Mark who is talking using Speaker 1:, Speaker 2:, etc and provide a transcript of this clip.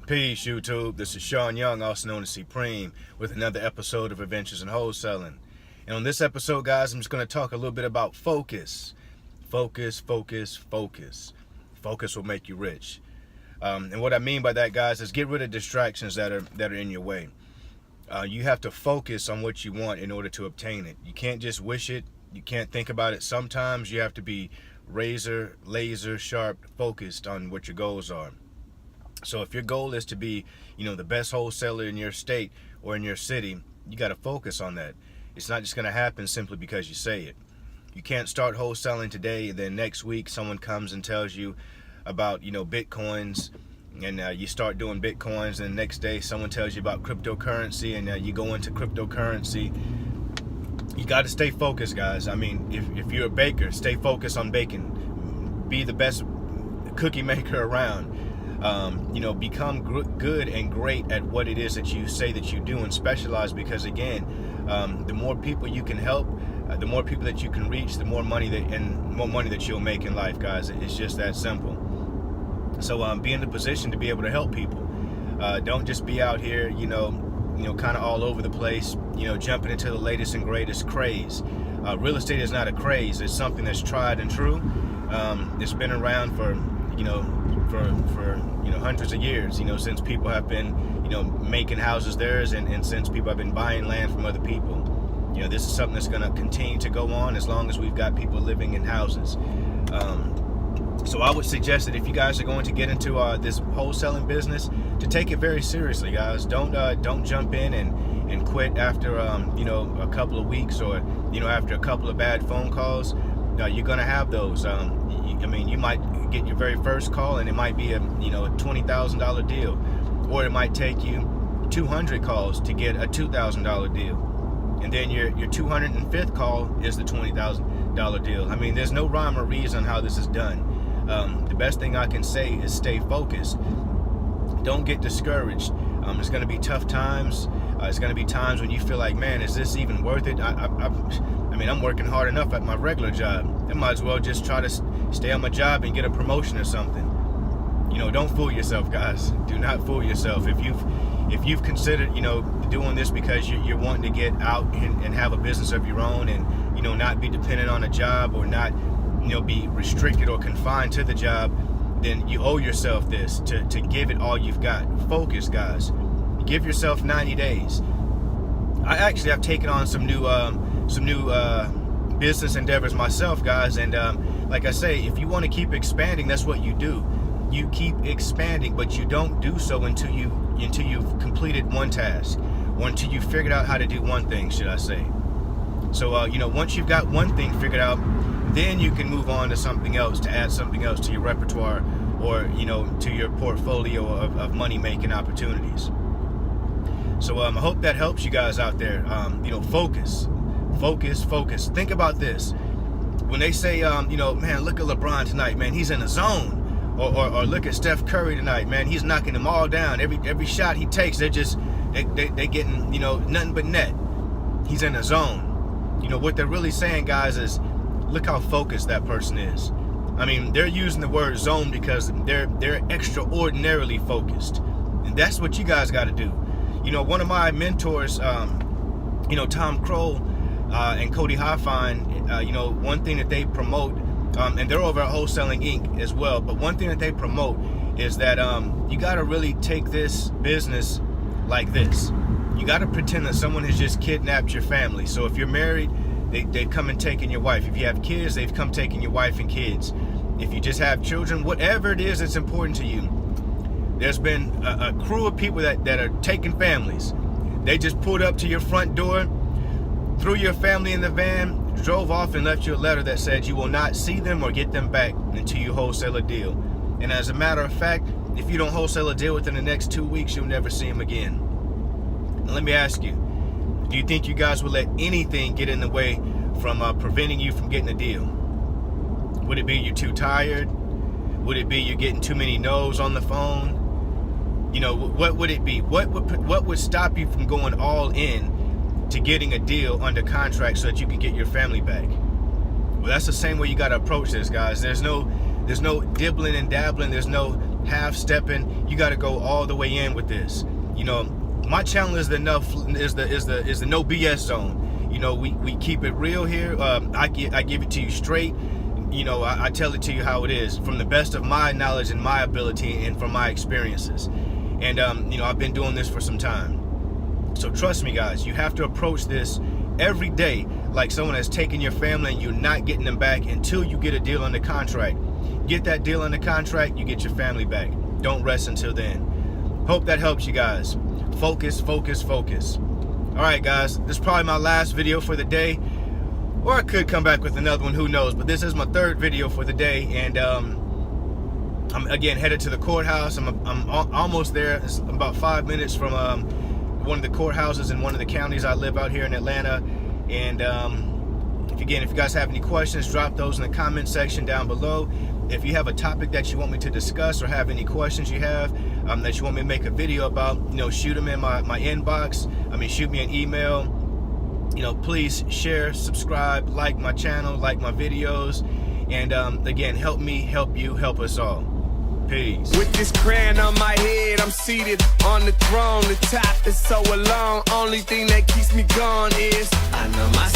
Speaker 1: Peace, YouTube. This is Sean Young, also known as Supreme, with another episode of Adventures in Wholesaling. And on this episode, guys, I'm just going to talk a little bit about focus. Focus, focus, focus. Focus will make you rich. And what I mean by that, guys, is get rid of distractions that are in your way. You have to focus on what you want in order to obtain it. You can't just wish it. You can't think about it. Sometimes you have to be laser sharp focused on what your goals are. So if your goal is to be, the best wholesaler in your state or in your city, you got to focus on that. It's not just going to happen simply because you say it. You can't start wholesaling today, and then next week someone comes and tells you about, Bitcoins, and you start doing Bitcoins, and the next day someone tells you about cryptocurrency, and you go into cryptocurrency. You got to stay focused, guys. I mean, if you're a baker, stay focused on baking. Be the best cookie maker around. Become good and great at what it is that you say that you do, and specialize, because again, the more people you can help, the more people that you can reach, the more money that you'll make in life, guys. It's just that simple. So be in the position to be able to help people. Don't just be out here, kind of all over the place, jumping into the latest and greatest craze. Real estate is not a craze. It's something that's tried and true. It's been around for hundreds of years, since people have been, making houses theirs, and since people have been buying land from other people. This is something that's going to continue to go on as long as we've got people living in houses. So I would suggest that if you guys are going to get into this wholesaling business, to take it very seriously, guys. Don't jump in and quit after a couple of weeks, or after a couple of bad phone calls. You're going to have those. You might get your very first call, and it might be a $20,000 deal, or it might take you 200 calls to get a $2,000 deal, and then your 205th call is the $20,000 deal. There's no rhyme or reason how this is done. The best thing I can say is stay focused. Don't get discouraged. It's going to be tough times. It's going to be times when you feel like, man, is this even worth it? I'm working hard enough at my regular job. I might as well just try to stay on my job and get a promotion or something. Don't fool yourself, guys. Do not fool yourself. If you've considered, doing this because you're wanting to get out and have a business of your own, and not be dependent on a job, or not be restricted or confined to the job, then you owe yourself this to give it all you've got. Focus, guys. Give yourself 90 days. I actually have taken on some new business endeavors myself, guys, and like I say, if you want to keep expanding, that's what you do. You keep expanding, but you don't do so until you've completed one task, or until you've figured out how to do one thing, should I say. So once you've got one thing figured out, then you can move on to something else, to add something else to your repertoire, or to your portfolio of money making opportunities. So I hope that helps you guys out there. Focus. Think about this. When they say, man, look at LeBron tonight, man, he's in the zone. Or look at Steph Curry tonight, man, he's knocking them all down. Every shot he takes, they getting, nothing but net. He's in the zone. What they're really saying, guys, is look how focused that person is. They're using the word zone because they're extraordinarily focused. And that's what you guys got to do. One of my mentors, Tom Kroll and Cody Hoffine, one thing that they promote, and they're over at Wholesaling Inc. as well, but one thing that they promote is that you got to really take this business like this. You got to pretend that someone has just kidnapped your family. So if you're married, they've come and taken your wife. If you have kids, they've come taking your wife and kids. If you just have children, whatever it is that's important to you, there's been a crew of people that are taking families. They just pulled up to your front door, threw your family in the van, drove off, and left you a letter that said you will not see them or get them back until you wholesale a deal. And as a matter of fact, if you don't wholesale a deal within the next 2 weeks, you'll never see them again. Now, let me ask you, do you think you guys will let anything get in the way from preventing you from getting a deal? Would it be you're too tired? Would it be you're getting too many no's on the phone? What would it be? What would stop you from going all in to getting a deal under contract so that you can get your family back? Well, that's the same way you got to approach this, guys. There's no dibbling and dabbling. There's no half-stepping. You got to go all the way in with this. You know, my channel is the no BS zone. You know, we keep it real here. I give it to you straight. You know, I tell it to you how it is from the best of my knowledge and my ability and from my experiences. And you know, I've been doing this for some time. So trust me, guys, you have to approach this every day like someone has taken your family and you're not getting them back until you get a deal on the contract. Get that deal on the contract, you get your family back. Don't rest until then. Hope that helps you guys. Focus, focus, focus. All right, guys, this is probably my last video for the day, or I could come back with another one, who knows, but this is my third video for the day. And I'm again headed to the courthouse. I'm almost there. It's about 5 minutes from one of the courthouses in one of the counties I live out here in Atlanta. And if you guys have any questions, drop those in the comment section down below. If you have a topic that you want me to discuss or have any questions you have that you want me to make a video about, you know, shoot them in my inbox. I mean, shoot me an email. You know, please share, subscribe, like my channel, like my videos, and again, help me, help you, help us all. Peace.
Speaker 2: With this crown on my head, I'm seated on the throne. The top is so alone. Only thing that keeps me going is I know my